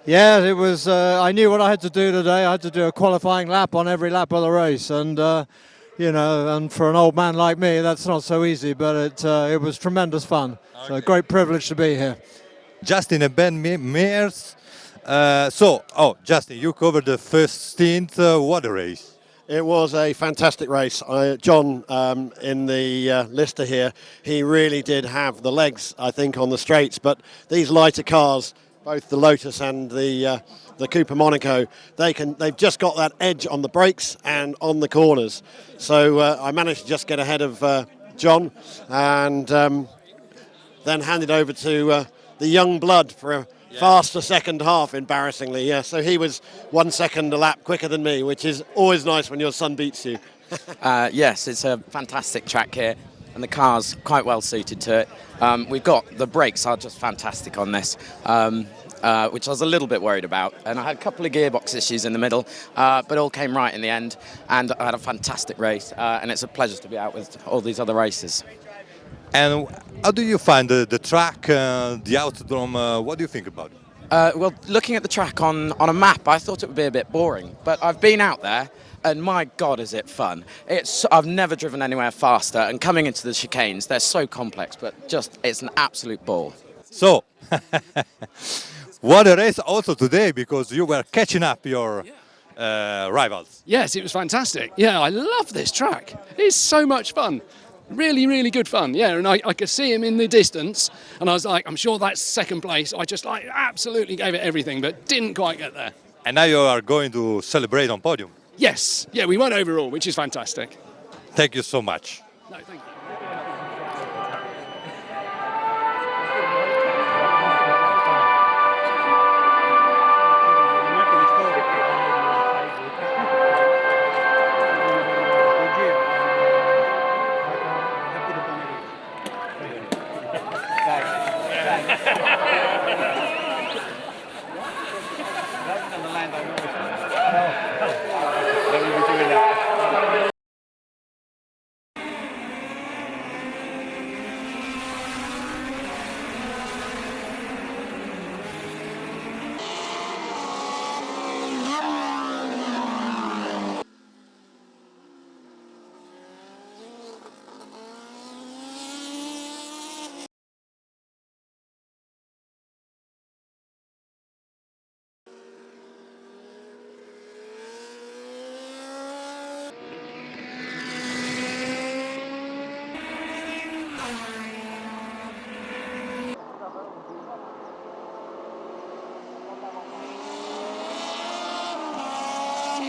Yeah, it was. I knew what I had to do today. I had to do a qualifying lap on every lap of the race, and and for an old man like me, that's not so easy. But it was tremendous fun. Okay. So a great privilege to be here. Justin and Ben Mears. Justin, you covered the first stint. What a race! It was a fantastic race. John, in the Lister here, he really did have the legs, I think, on the straights. But these lighter cars, both the Lotus and the Cooper Monaco, they've just got that edge on the brakes and on the corners. So I managed to just get ahead of John, and then handed over to the young blood for a faster second half, embarrassingly. Yeah, so he was 1 second a lap quicker than me, which is always nice when your son beats you. Yes, it's a fantastic track here, and the car's quite well suited to it. We've got the brakes are just fantastic on this, which I was a little bit worried about, and I had a couple of gearbox issues in the middle, but all came right in the end, and I had a fantastic race, and it's a pleasure to be out with all these other races. And how do you find the track, the Autodrome? What do you think about it? Well, looking at the track on a map, I thought it would be a bit boring, but I've been out there, and my God, is it fun. I've never driven anywhere faster, and coming into the chicanes, they're so complex, but it's an absolute ball. So, what a race also today, because you were catching up your rivals. Yes, it was fantastic. Yeah, I love this track. It's so much fun. Really, really good fun. Yeah, and I could see him in the distance, and I was like, I'm sure that's second place. I just absolutely gave it everything, but didn't quite get there. And now you are going to celebrate on podium. Yes, yeah, we won overall, which is fantastic. Thank you so much. No, thank you.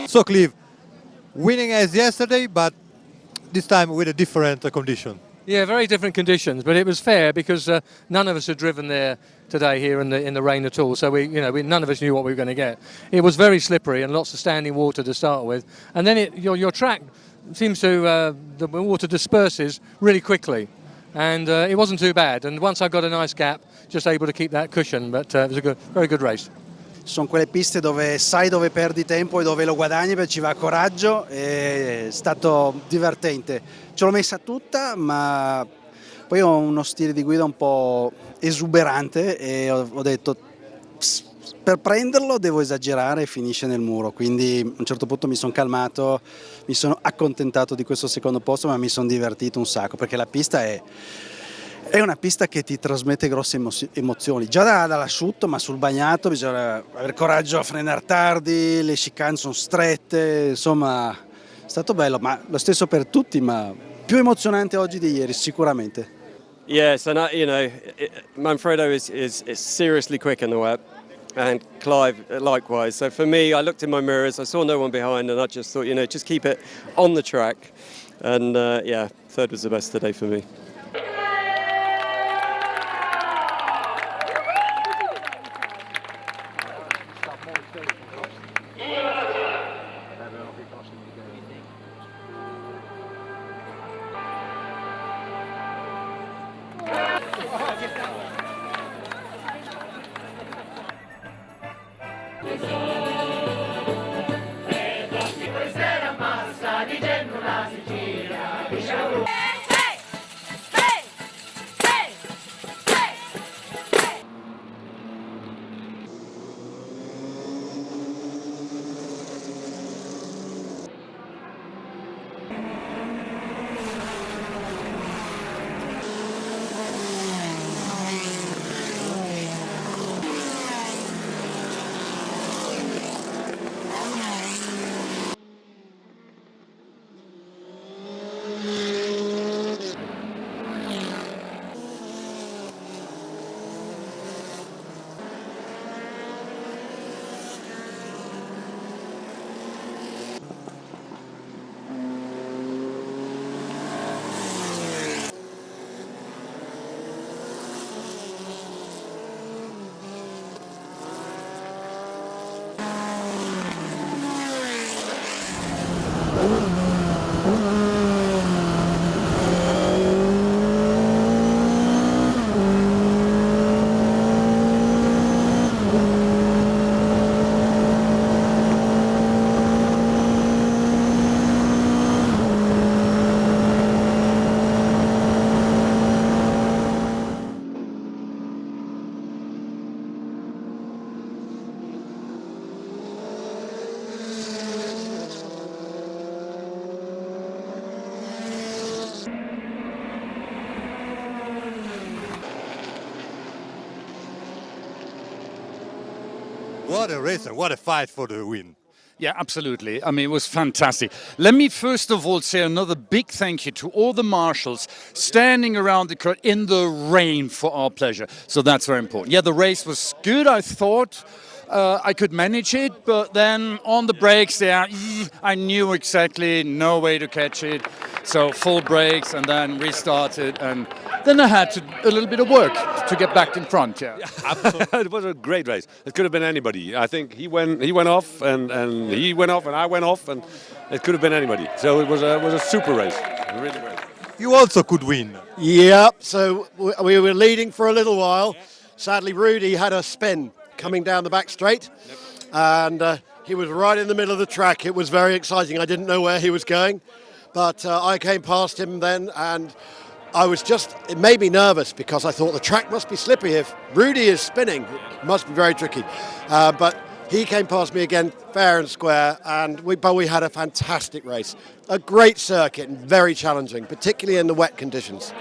So, Clive, winning as yesterday, but this time with a different condition. Yeah, very different conditions, but it was fair because none of us had driven there today here in the rain at all. So none of us knew what we were going to get. It was very slippery and lots of standing water to start with, and then your track seems to the water disperses really quickly, and it wasn't too bad. And once I got a nice gap, just able to keep that cushion. But it was a very good race. Sono quelle piste dove sai dove perdi tempo e dove lo guadagni perché ci va coraggio, è stato divertente. Ce l'ho messa tutta, ma poi ho uno stile di guida un po' esuberante e ho detto per prenderlo devo esagerare e finisce nel muro, quindi a un certo punto mi sono calmato, mi sono accontentato di questo secondo posto, ma mi sono divertito un sacco perché la pista è una pista che ti trasmette grosse emozioni, già dall'asciutto, ma sul bagnato bisogna avere coraggio a frenare tardi, le chicane sono strette, insomma è stato bello, ma lo stesso per tutti, ma più emozionante oggi di ieri sicuramente. Yes, and Manfredo is seriously quick in the wet, and Clive likewise. So for me, I looked in my mirrors, I saw no one behind, and I just thought, just keep it on the track, and third was the best today for me. What a race and what a fight for the win. Yeah, absolutely. I mean, it was fantastic. Let me first of all say another big thank you to all the marshals standing around the car in the rain for our pleasure. So that's very important. Yeah, the race was good, I thought. I could manage it, but then on the brakes there, I knew exactly no way to catch it. So full brakes and then restarted, and then I had a little bit of work to get back in front. Yeah, It was a great race. It could have been anybody. I think he went off, and he went off, and I went off, and it could have been anybody. So it was a super race, really great. You also could win. Yep, so we were leading for a little while. Sadly, Rudy had a spin coming down the back straight, and he was right in the middle of the track. It was very exciting. I didn't know where he was going, but I came past him then, and it made me nervous because I thought the track must be slippy. If Rudy is spinning, it must be very tricky. But he came past me again, fair and square, and we had a fantastic race. A great circuit and very challenging, particularly in the wet conditions.